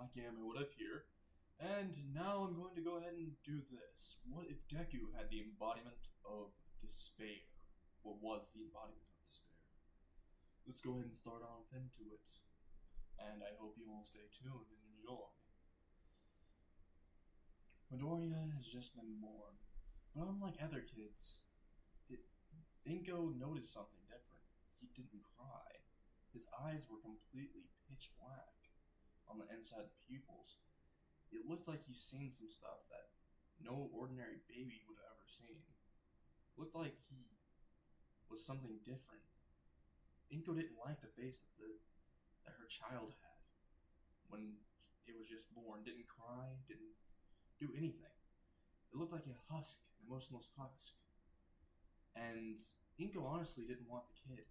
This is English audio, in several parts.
academia what if here, and now I'm going to go ahead and do this. What if Deku had the embodiment of despair? What was the embodiment of despair? Let's go ahead and start off into it, and I hope you all stay tuned and enjoy. Midoriya has just been born, but unlike other kids, Inko noticed something different. He didn't cry. His eyes were completely pitch black on the inside of the pupils. It looked like he's seen some stuff that no ordinary baby would have ever seen. It looked like he was something different. Inko didn't like the face that her child had when it was just born. Didn't cry, didn't do anything. It looked like a husk, an emotionless husk. And Inko honestly didn't want the kid.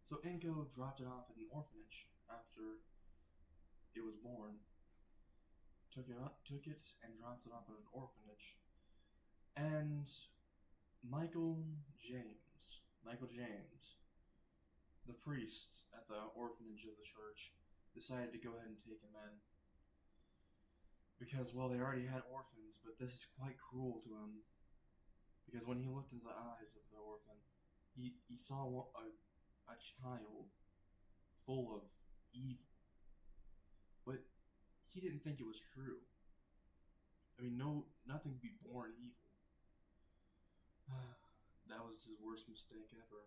So Inko dropped it off at an orphanage after it was born. Took it and dropped it off at an orphanage. And Michael James, the priest at the orphanage of the church, decided to go ahead and take him in. Because, well, they already had orphans, but this is quite cruel to him. Because when he looked into the eyes of the orphan, he saw a child full of evil. But he didn't think it was true. I mean, nothing could be born evil. That was his worst mistake ever.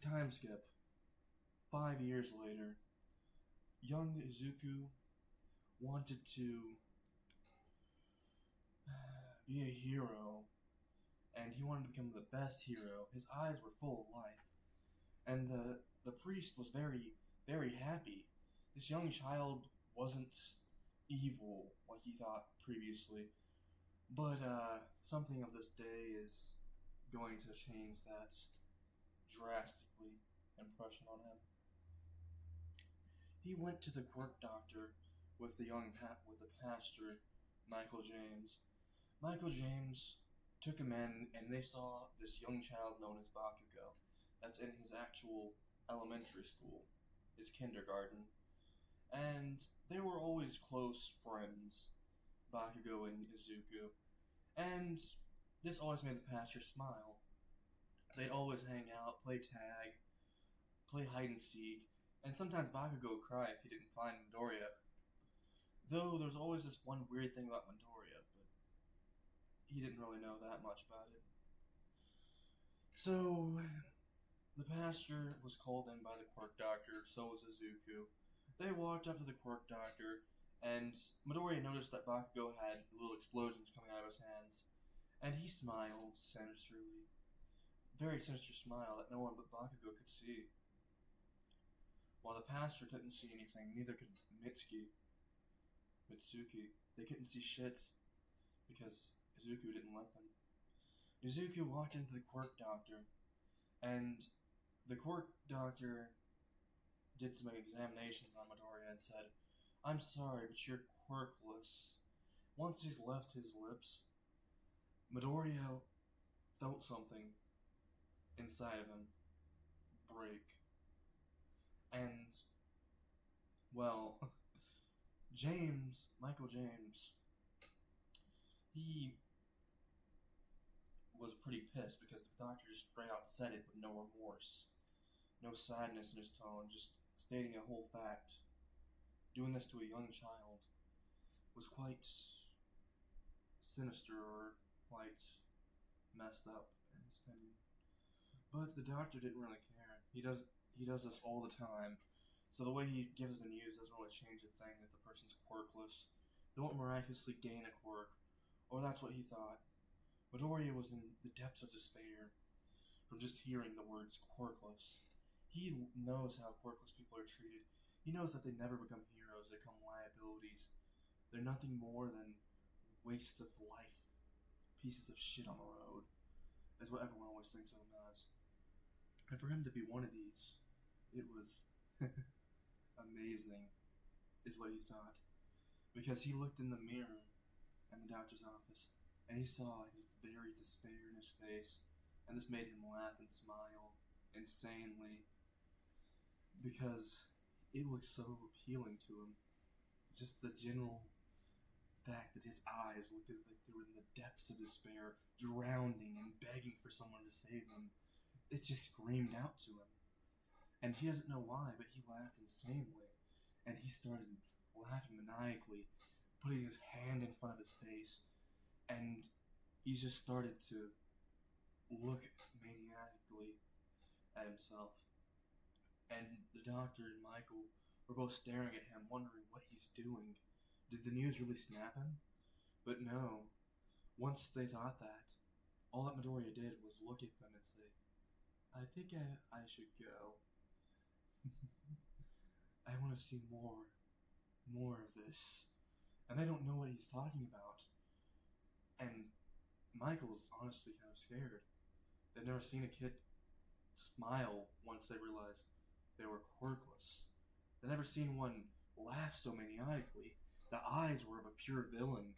Time skip. 5 years later, young Izuku wanted to be a hero, and he wanted to become the best hero. His eyes were full of life, and the priest was very, very happy. This young child wasn't evil like he thought previously, but something of this day is going to change that drastically impression on him. He went to the quirk doctor with the pastor, Michael James. Michael James took him in, and they saw this young child known as Bakugo. That's in his actual elementary school, his kindergarten. And they were always close friends, Bakugo and Izuku. And this always made the pastor smile. They'd always hang out, play tag, play hide and seek, and sometimes Bakugo would cry if he didn't find Midoriya. Though there's always this one weird thing about Midoriya, but he didn't really know that much about it. So, the pastor was called in by the quirk doctor, so was Izuku. They walked up to the quirk doctor, and Midoriya noticed that Bakugo had little explosions coming out of his hands, and he smiled sinisterly. Very sinister smile that no one but Bakugo could see. While the pastor couldn't see anything, neither could Mitsuki. They couldn't see shit because Izuku didn't let them. Izuku walked into the quirk doctor, and the quirk doctor did some examinations on Midoriya and said, "I'm sorry, but you're quirkless." Once he's left his lips, Midoriya felt something inside of him break. And, well, Michael James, he was pretty pissed because the doctor just straight out said it with no remorse. No sadness in his tone, just stating a whole fact. Doing this to a young child was quite sinister or quite messed up, in his opinion. But the doctor didn't really care. He does this all the time. So the way he gives the news doesn't really change a thing that the person's quirkless. They won't miraculously gain a quirk, or that's what he thought. Midoriya was in the depths of despair from just hearing the words quirkless. He knows how quirkless people are treated. He knows that they never become heroes, they become liabilities. They're nothing more than wastes of life, pieces of shit on the road. That's what everyone always thinks of them as. And for him to be one of these, it was amazing, is what he thought. Because he looked in the mirror in the doctor's office, and he saw his very despair in his face, and this made him laugh and smile insanely. Because it looked so appealing to him. Just the general fact that his eyes looked like they were in the depths of despair, drowning and begging for someone to save him. It just screamed out to him. And he doesn't know why, but he laughed insanely. And he started laughing maniacally, putting his hand in front of his face. And he just started to look maniacally at himself. And the doctor and Michael were both staring at him, wondering what he's doing. Did the news really snap him? But no. Once they thought that, all that Midoriya did was look at them and say, I think I should go. I want to see more of this. And they don't know what he's talking about. And Michael's honestly kind of scared. They've never seen a kid smile once they realized they were quirkless. They've never seen one laugh so maniacally. The eyes were of a pure villain.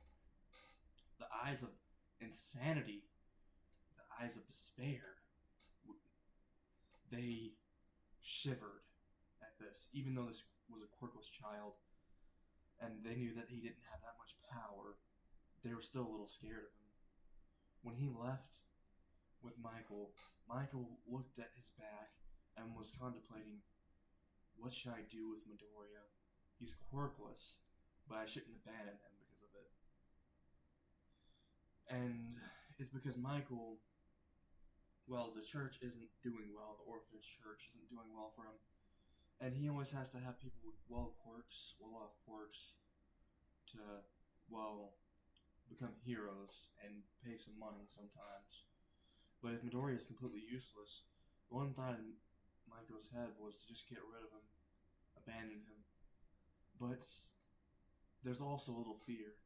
The eyes of insanity. The eyes of despair. They shivered at this, even though this was a quirkless child, and they knew that he didn't have that much power. They were still a little scared of him. When he left with Michael, Michael looked at his back and was contemplating, what should I do with Midoriya? He's quirkless, but I shouldn't abandon him because of it. And it's because Michael, well, the church isn't doing well. The orphanage church isn't doing well for him. And he always has to have people with well-off quirks to, well, become heroes and pay some money sometimes. But if Midoriya is completely useless, one thought in Michael's head was to just get rid of him, abandon him. But there's also a little fear,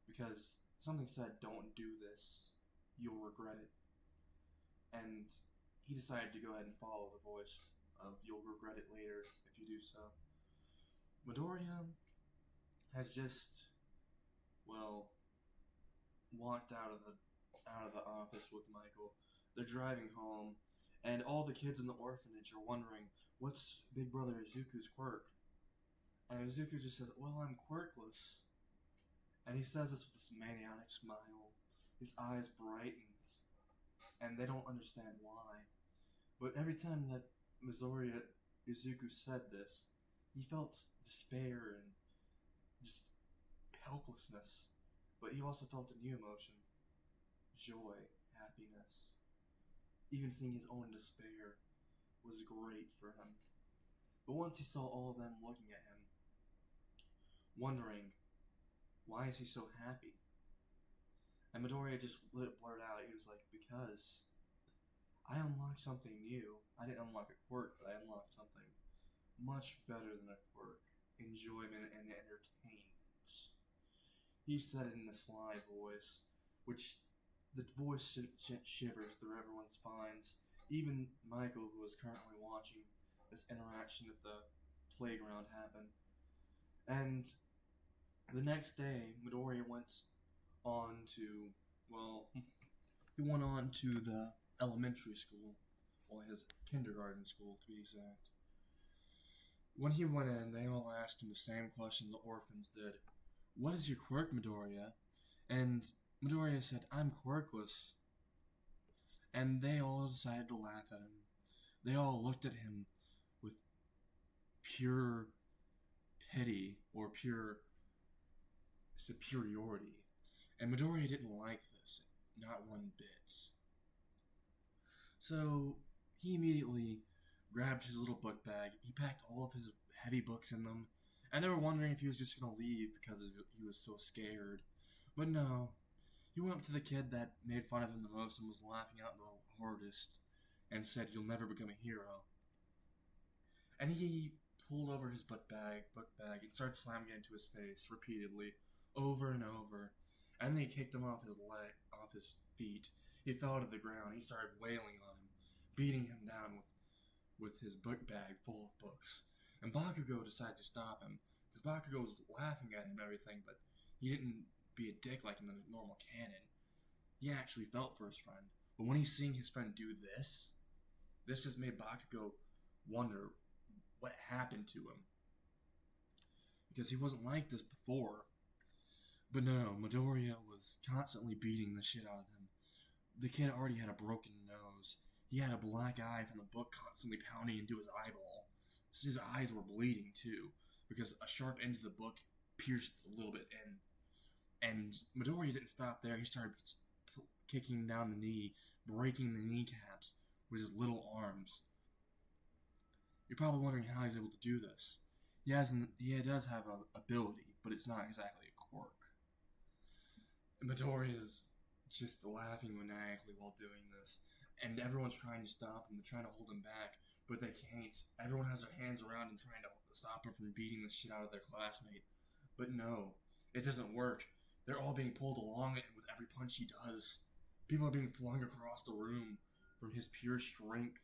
because something said, don't do this, you'll regret it. And he decided to go ahead and follow the voice of, you'll regret it later if you do so. Midoriya has just, well, walked out of the office with Michael. They're driving home, and all the kids in the orphanage are wondering, what's Big Brother Izuku's quirk? And Izuku just says, well, I'm quirkless. And he says this with this maniac smile. His eyes brightens, and they don't understand why. But every time that Izuku said this, he felt despair and just helplessness. But he also felt a new emotion. Joy, happiness. Even seeing his own despair was great for him. But once he saw all of them looking at him, wondering, why is he so happy? And Midoriya just let it blurt out. He was like, because I unlocked something new. I didn't unlock a quirk, but I unlocked something much better than a quirk. Enjoyment and entertainment. He said it in a sly voice, which the voice shivers through everyone's spines. Even Michael, who is currently watching this interaction at the playground happen. And the next day, Midoriya went on to, well, he went on to the elementary school, well, his kindergarten school to be exact. When he went in, they all asked him the same question the orphans did. What is your quirk, Midoriya? And Midoriya said, I'm quirkless. And they all decided to laugh at him. They all looked at him with pure pity or pure superiority. And Midoriya didn't like this, not one bit. So he immediately grabbed his little book bag. He packed all of his heavy books in them. And they were wondering if he was just going to leave because he was so scared. But no. He went up to the kid that made fun of him the most and was laughing out the hardest and said, you'll never become a hero. And he pulled over his book bag, and started slamming it into his face repeatedly, over and over. And then he kicked him off his feet. He fell to the ground. He started wailing on him, beating him down with his book bag full of books. And Bakugo decided to stop him, because Bakugo was laughing at him and everything, but he didn't be a dick like in the normal canon. He actually felt for his friend. But when he's seeing his friend do this just made Bakugo wonder, what happened to him. Because he wasn't like this before. But no, Midoriya was constantly beating the shit out of him. The kid already had a broken nose. He had a black eye from the book constantly pounding into his eyeball. His eyes were bleeding too, because a sharp end of the book pierced a little bit in. And Midoriya didn't stop there. He started kicking down the knee, breaking the kneecaps with his little arms. You're probably wondering how he's able to do this. He does have an ability, but it's not exactly a quirk. And Midoriya's just laughing maniacally while doing this, and everyone's trying to stop him. They're trying to hold him back, but they can't. Everyone has their hands around him trying to stop him from beating the shit out of their classmate. But no, it doesn't work. They're all being pulled along with every punch he does. People are being flung across the room from his pure strength.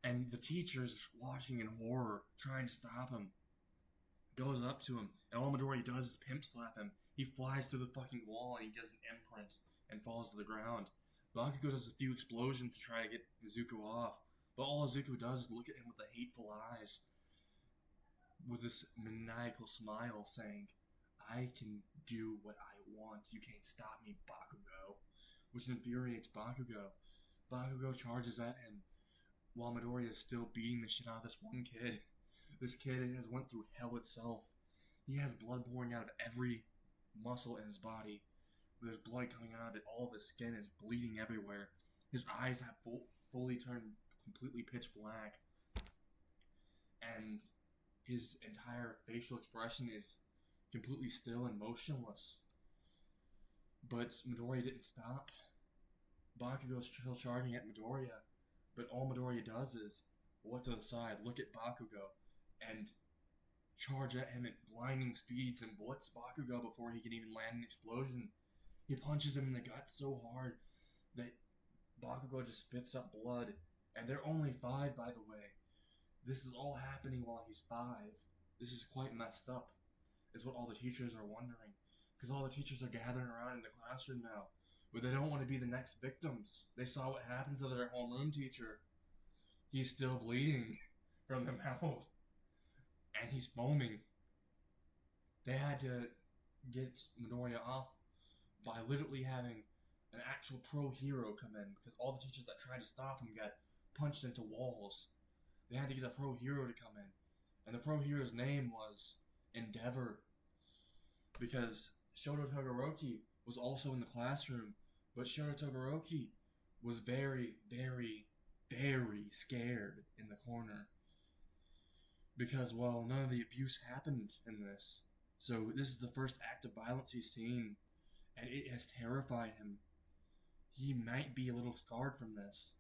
And the teacher's watching in horror, trying to stop him. Goes up to him, and all Midoriya does is pimp slap him. He flies through the fucking wall, and he gets an imprint and falls to the ground. Bakugo does a few explosions to try to get Izuku off, but all Izuku does is look at him with the hateful eyes, with this maniacal smile, saying, "I can do what I want. You can't stop me, Bakugo," which infuriates Bakugo. Bakugo charges at him, while Midoriya is still beating the shit out of this one kid. This kid has went through hell itself. He has blood pouring out of every muscle in his body. There's blood coming out of it. All of his skin is bleeding everywhere. His eyes have fully turned completely pitch black. And his entire facial expression is completely still and motionless. But Midoriya didn't stop. Bakugo's still charging at Midoriya. But all Midoriya does is look to the side, look at Bakugo, and charge at him at blinding speeds and blitz Bakugo before he can even land an explosion. He punches him in the gut so hard that Bakugo just spits up blood. And they're only 5, by the way. This is all happening while he's 5. This is quite messed up, is what all the teachers are wondering. Because all the teachers are gathering around in the classroom now. But they don't want to be the next victims. They saw what happened to their homeroom teacher. He's still bleeding from the mouth. And he's foaming. They had to get Midoriya off by literally having an actual pro hero come in. Because all the teachers that tried to stop him got punched into walls. They had to get a pro hero to come in. And the pro hero's name was Endeavor. Because Shoto Todoroki was also in the classroom. But Shoto Todoroki was very, very, very scared in the corner. Because, well, none of the abuse happened in this. So this is the first act of violence he's seen. And it has terrified him. He might be a little scarred from this.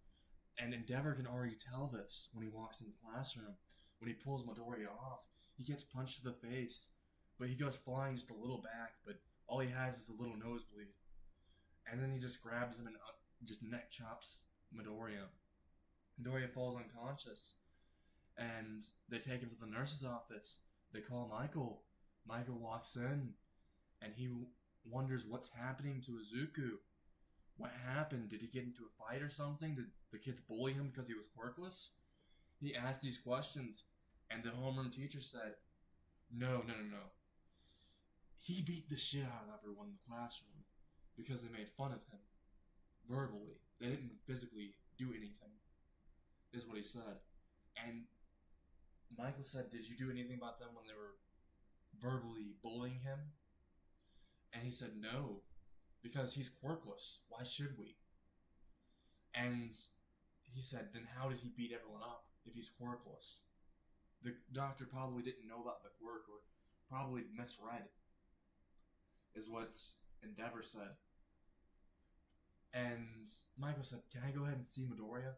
And Endeavor can already tell this when he walks in the classroom. When he pulls Midoriya off, he gets punched to the face. But he goes flying just a little back. But all he has is a little nosebleed. And then he just grabs him and just neck chops Midoriya. Midoriya falls unconscious. And they take him to the nurse's office. They call Michael. Michael walks in. And he wonders what's happening to Izuku. What happened? Did he get into a fight or something? Did the kids bully him because he was quirkless? He asked these questions. And the homeroom teacher said, No. He beat the shit out of everyone in the classroom. Because they made fun of him. Verbally. They didn't physically do anything. Is what he said. And Michael said, Did you do anything about them when they were verbally bullying him? And he said, No. Because he's quirkless. Why should we? And he said, Then how did he beat everyone up if he's quirkless? The doctor probably didn't know about the quirk or probably misread. Is what Endeavor said. And Michael said, Can I go ahead and see Midoriya?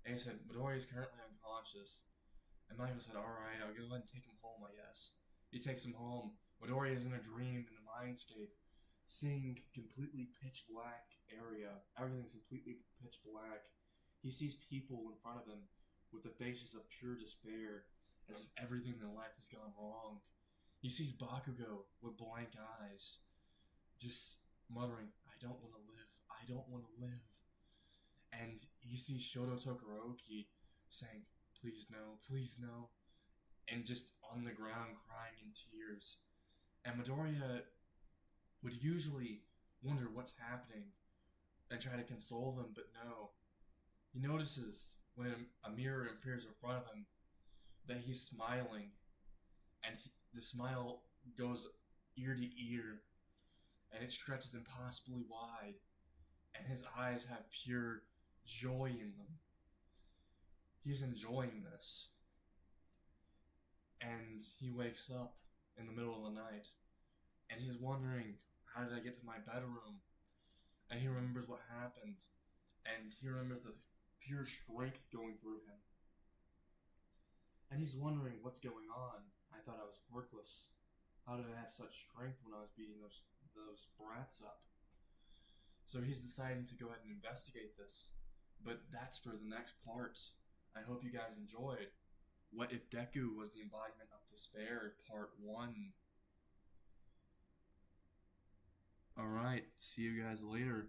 And he said, Midoriya is currently unconscious. And Michael said, Alright, I'll go ahead and take him home, I guess. He takes him home. Midoriya is in a dream in the mindscape, seeing completely pitch black area. Everything's completely pitch black. He sees people in front of him with the faces of pure despair, as if everything in life has gone wrong. He sees Bakugo with blank eyes, just muttering, I don't want to live. I don't want to live. And he sees Shoto Todoroki saying, please no, please no. And just on the ground crying in tears. And Midoriya would usually wonder what's happening and try to console them, but no. He notices when a mirror appears in front of him that he's smiling, and the smile goes ear to ear, and it stretches impossibly wide, and his eyes have pure joy in them. He's enjoying this. And he wakes up in the middle of the night, and he's wondering, how did I get to my bedroom? And he remembers what happened, and he remembers the pure strength going through him. And he's wondering what's going on. I thought I was quirkless. How did I have such strength when I was beating those brats up? So he's deciding to go ahead and investigate this. But that's for the next part. I hope you guys enjoyed. What if Deku was the embodiment of despair, part 1. Alright, see you guys later.